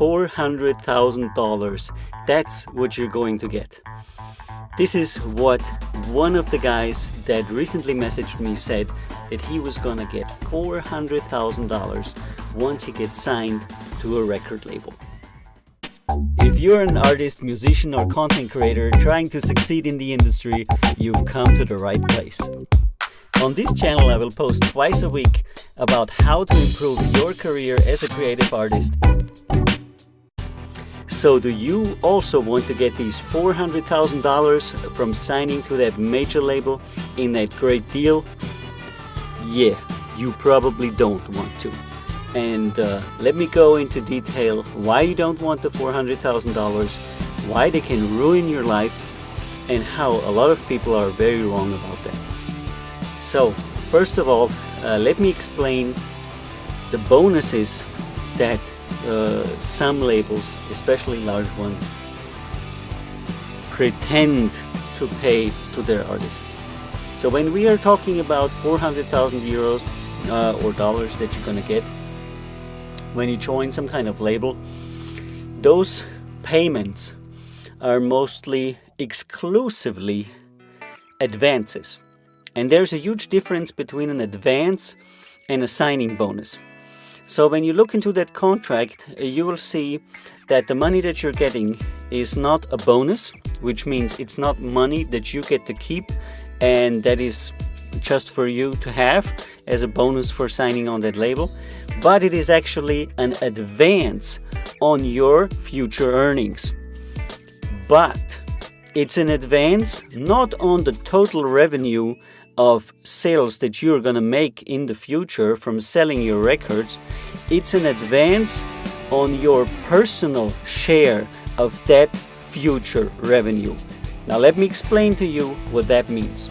$400,000. That's what you're going to get. This is what one of the guys that recently messaged me said, that he was gonna get $400,000 once he gets signed to a record label. If you're an artist, musician, or content creator trying to succeed in the industry, you've come to the right place. On this channel, I will post twice a week about how to improve your career as a creative artist. So do you also want to get these $400,000 from signing to that major label in that great deal? Yeah, you probably don't want to. And let me go into detail why you don't want the $400,000, why they can ruin your life, and how a lot of people are very wrong about that. So, first of all, let me explain the bonuses that some labels, especially large ones, pretend to pay to their artists. So when we are talking about 400,000 euros or dollars that you're gonna get when you join some kind of label, those payments are mostly exclusively advances. And there's a huge difference between an advance and a signing bonus. So when you look into that contract, you will see that the money that you're getting is not a bonus, which means it's not money that you get to keep and that is just for you to have as a bonus for signing on that label, but it is actually an advance on your future earnings. But it's an advance not on the total revenue of sales that you're gonna make in the future from selling your records. It's an advance on your personal share of that future revenue. Now let me explain to you what that means.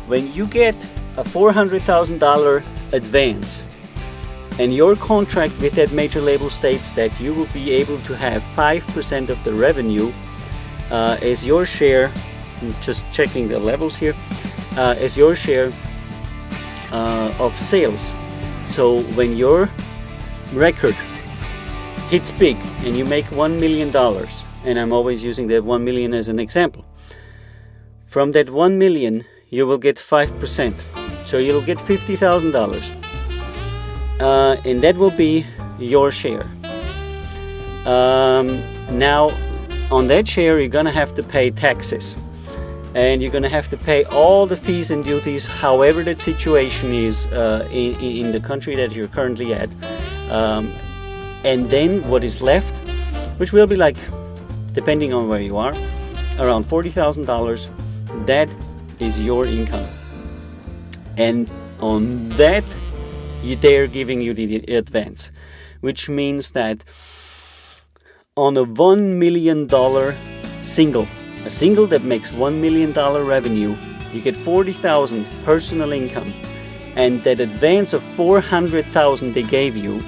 When you get a $400,000 advance and your contract with that major label states that you will be able to have 5% of the revenue as your share, I'm just checking the levels here, as your share of sales. So when your record hits big and you make $1 million, and I'm always using that 1 million as an example, from that 1 million you will get 5%. So you'll get $50,000 and that will be your share. Now on that share you're gonna have to pay taxes. And you're going to have to pay all the fees and duties, however that situation is in the country that you're currently at. And then what is left, which will be like, depending on where you are, around $40,000, that is your income. And on that, they're giving you the advance, which means that on a $1 million single, a single that makes $1 million revenue, you get $40,000 personal income, and that advance of $400,000 they gave you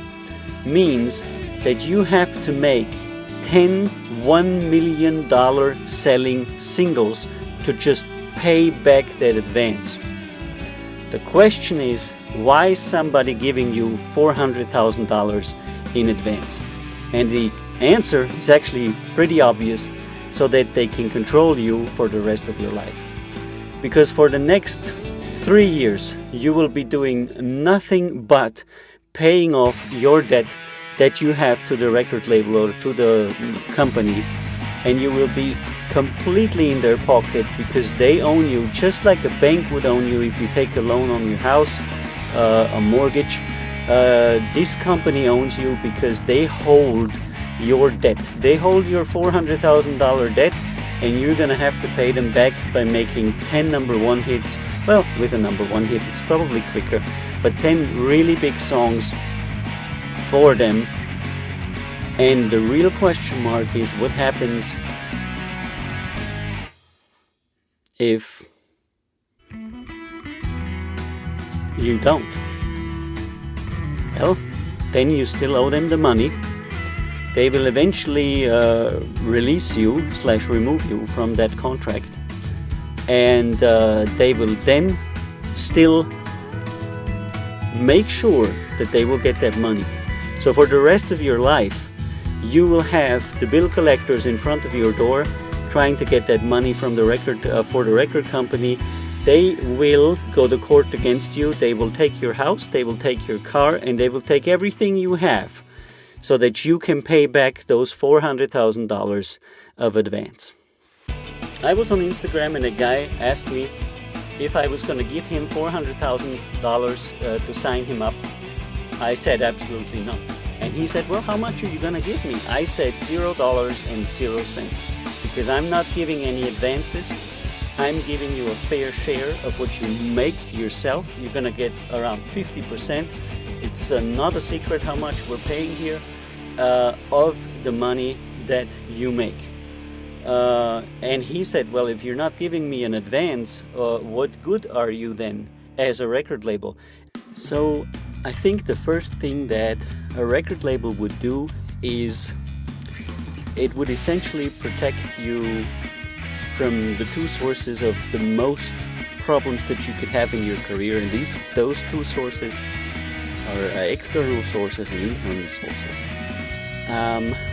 means that you have to make 10 $1 million selling singles to just pay back that advance. The question is, why is somebody giving you $400,000 in advance? And the answer is actually pretty obvious, so that they can control you for the rest of your life. Because for the next 3 years, you will be doing nothing but paying off your debt that you have to the record label or to the company, and you will be completely in their pocket because they own you, just like a bank would own you if you take a loan on your house, a mortgage. This company owns you because they hold your debt. They hold your $400,000 debt, and you're gonna have to pay them back by making 10 number one hits. Well, with a number one hit it's probably quicker, but 10 really big songs for them. And the real question mark is, what happens if you don't? Well, then you still owe them the money. They will eventually release you / remove you from that contract, and they will then still make sure that they will get that money. So for the rest of your life, you will have the bill collectors in front of your door trying to get that money from the record for the record company. They will go to court against you. They will take your house, they will take your car, and they will take everything you have so that you can pay back those $400,000 of advance. I was on Instagram and a guy asked me if I was going to give him $400,000 to sign him up. I said absolutely not. And he said, well, how much are you going to give me? I said $0.00, because I'm not giving any advances. I'm giving you a fair share of what you make yourself. You're going to get around 50%. It's not a secret how much we're paying here of the money that you make. And he said, well, if you're not giving me an advance, what good are you then as a record label? So I think the first thing that a record label would do is it would essentially protect you from the two sources of the most problems that you could have in your career. And those two sources are external sources and internal sources.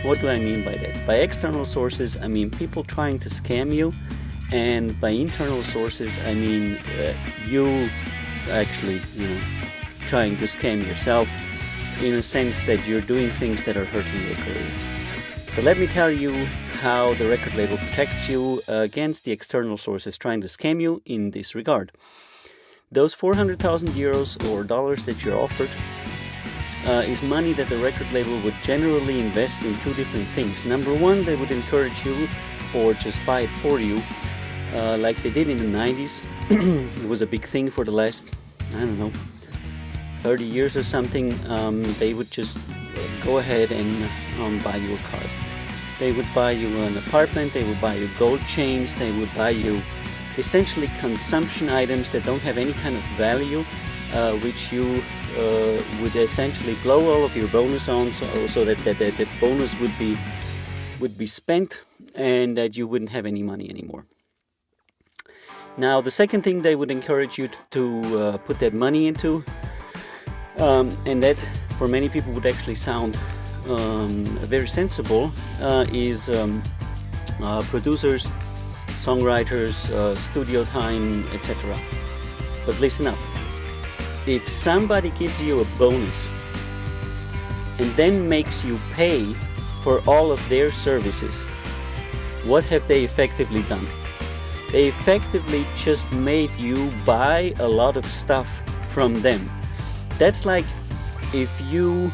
What do I mean by that? By external sources, I mean people trying to scam you, and by internal sources, I mean you actually, trying to scam yourself in a sense that you're doing things that are hurting your career. So let me tell you how the record label protects you against the external sources trying to scam you in this regard. Those 400,000 euros or dollars that you're offered is money that the record label would generally invest in two different things. Number one, they would encourage you or just buy it for you, like they did in the 90s. It was a big thing for the last, 30 years or something. They would just go ahead and buy you a car. They would buy you an apartment, they would buy you gold chains, they would buy you essentially consumption items that don't have any kind of value, which you would essentially blow all of your bonus on, so that bonus would be spent and that you wouldn't have any money anymore. Now, the second thing they would encourage you to put that money into, and that for many people would actually sound very sensible, is producers, songwriters, studio time, etc. But listen up. If somebody gives you a bonus and then makes you pay for all of their services, what have they effectively done? They effectively just made you buy a lot of stuff from them. That's like if you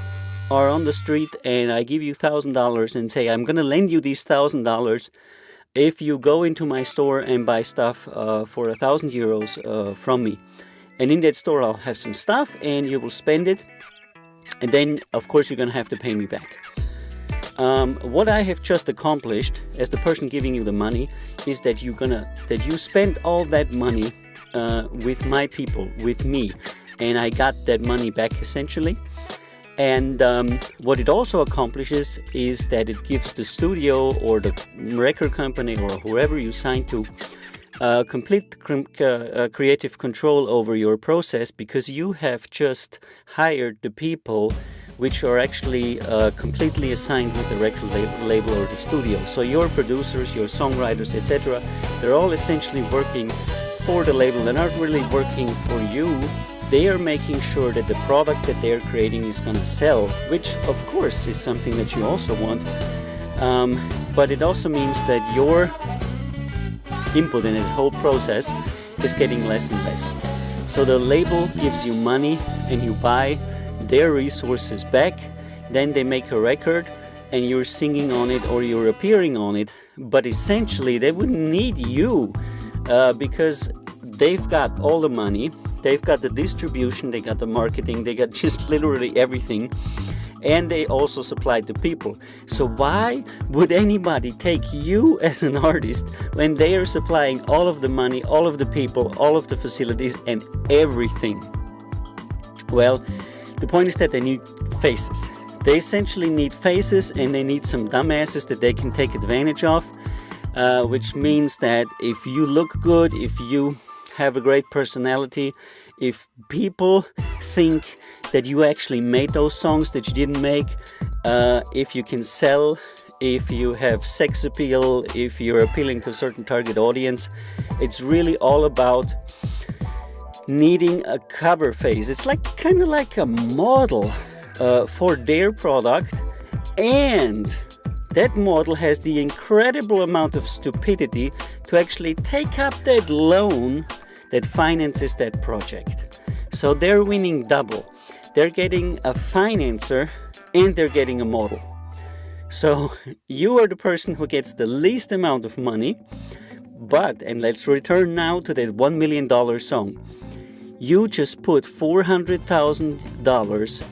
are on the street and I give you $1,000 and say, I'm going to lend you these $1,000 if you go into my store and buy stuff for 1,000 euros from me. And in that store I'll have some stuff and you will spend it, and then of course you're going to have to pay me back. What I have just accomplished as the person giving you the money is that you spend all that money with my people, with me, and I got that money back essentially. And what it also accomplishes is that it gives the studio or the record company or whoever you sign to complete creative control over your process, because you have just hired the people which are actually completely assigned with the record label or the studio. So your producers, your songwriters, etc., they're all essentially working for the label. They're not really working for you. They are making sure that the product that they're creating is going to sell, which of course is something that you also want. But it also means that your input in the whole process is getting less and less. So the label gives you money and you buy their resources back, then they make a record and you're singing on it or you're appearing on it, but essentially they wouldn't need you because they've got all the money, they've got the distribution, they got the marketing, they got just literally everything, and they also supplied the people. So why would anybody take you as an artist when they are supplying all of the money, all of the people, all of the facilities and everything? Well, the point is that they need faces. They essentially need faces, and they need some dumbasses that they can take advantage of, which means that if you look good, if you have a great personality, if people think that you actually made those songs that you didn't make, if you can sell, if you have sex appeal, if you're appealing to a certain target audience. It's really all about needing a cover phase. It's like kind of like a model for their product, and that model has the incredible amount of stupidity to actually take up that loan that finances that project. So they're winning double. They're getting a financer and they're getting a model. So you are the person who gets the least amount of money, but, and let's return now to that $1 million song. You just put $400,000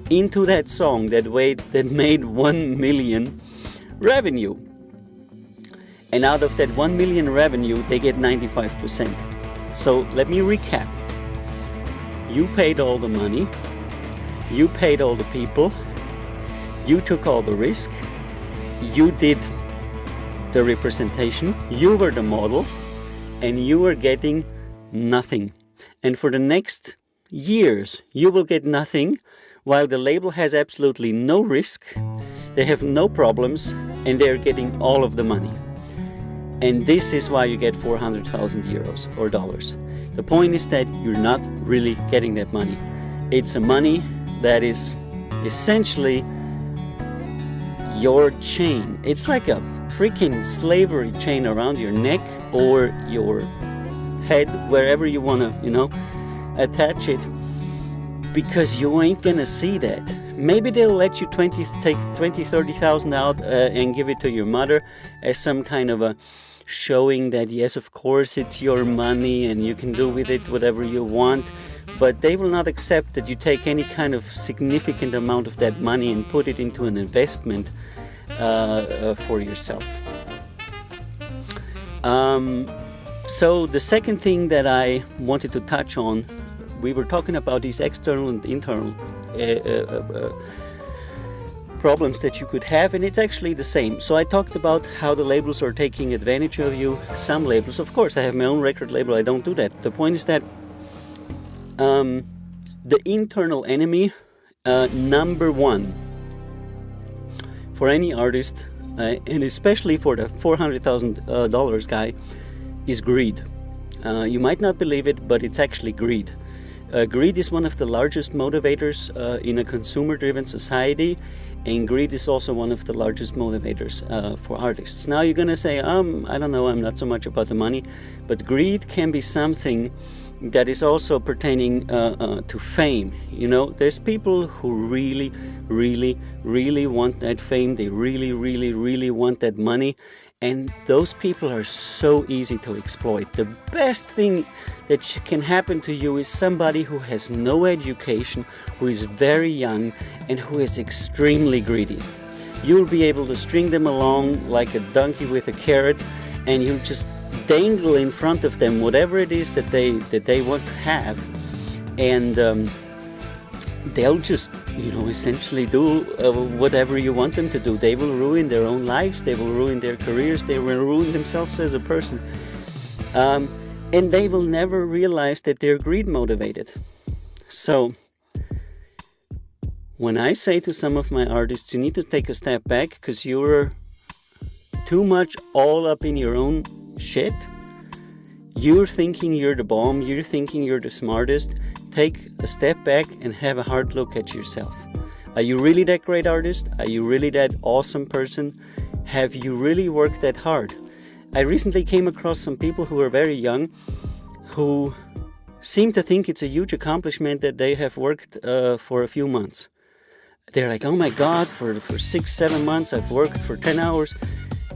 into that song that made 1 million revenue. And out of that 1 million revenue, they get 95%. So let me recap. You paid all the money. You paid all the people. You took all the risk. You did the representation. You were the model. And you were getting nothing. And for the next years, you will get nothing, while the label has absolutely no risk. They have no problems, and they're getting all of the money. And this is why you get 400,000 euros or dollars. The point is that you're not really getting that money. It's a money that is essentially your chain. It's like a freaking slavery chain around your neck or your head, wherever you want to, attach it, because you ain't gonna see that. Maybe they'll let you take 30,000 out and give it to your mother as some kind of a showing that, yes, of course, it's your money and you can do with it whatever you want. But they will not accept that you take any kind of significant amount of that money and put it into an investment for yourself. So the second thing that I wanted to touch on, we were talking about these external and internal problems that you could have, and it's actually the same. So I talked about how the labels are taking advantage of you. Some labels, of course, I have my own record label, I don't do that. The point is that the internal enemy, number one, for any artist, and especially for the $400,000 guy, is greed. You might not believe it, but it's actually greed. Greed is one of the largest motivators in a consumer-driven society, and greed is also one of the largest motivators for artists. Now you're gonna say, I don't know, I'm not so much about the money, but greed can be something that is also pertaining to fame. There's people who really, really, really want that fame. They really, really, really want that money. And those people are so easy to exploit. The best thing that can happen to you is somebody who has no education, who is very young, and who is extremely greedy. You'll be able to string them along like a donkey with a carrot, and you'll just dangle in front of them whatever it is that they want to have, and they'll just essentially do whatever you want them to do. They will ruin their own lives, they will ruin their careers, they will ruin themselves as a person, and they will never realize that they're greed motivated. So when I say to some of my artists, you need to take a step back because you're too much all up in your own shit, you're thinking you're the bomb, you're thinking you're the smartest, take a step back and have a hard look at yourself. Are you really that great artist? Are you really that awesome person? Have you really worked that hard? I recently came across some people who are very young who seem to think it's a huge accomplishment that they have worked for a few months. They're like, oh my God, for 6-7 months I've worked for 10 hours.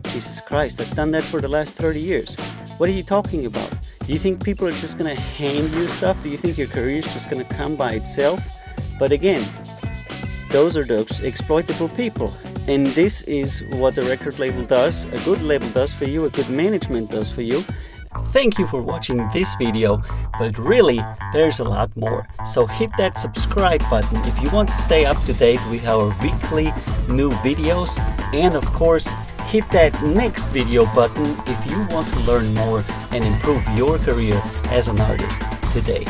Jesus Christ, I've done that for the last 30 years. What are you talking about? Do you think people are just going to hand you stuff? Do you think your career is just going to come by itself? But again, those are the exploitable people. And this is what the record label does, a good label does for you, a good management does for you. Thank you for watching this video, but really, there's a lot more. So hit that subscribe button if you want to stay up to date with our weekly new videos. And of course, hit that next video button if you want to learn more and improve your career as an artist today.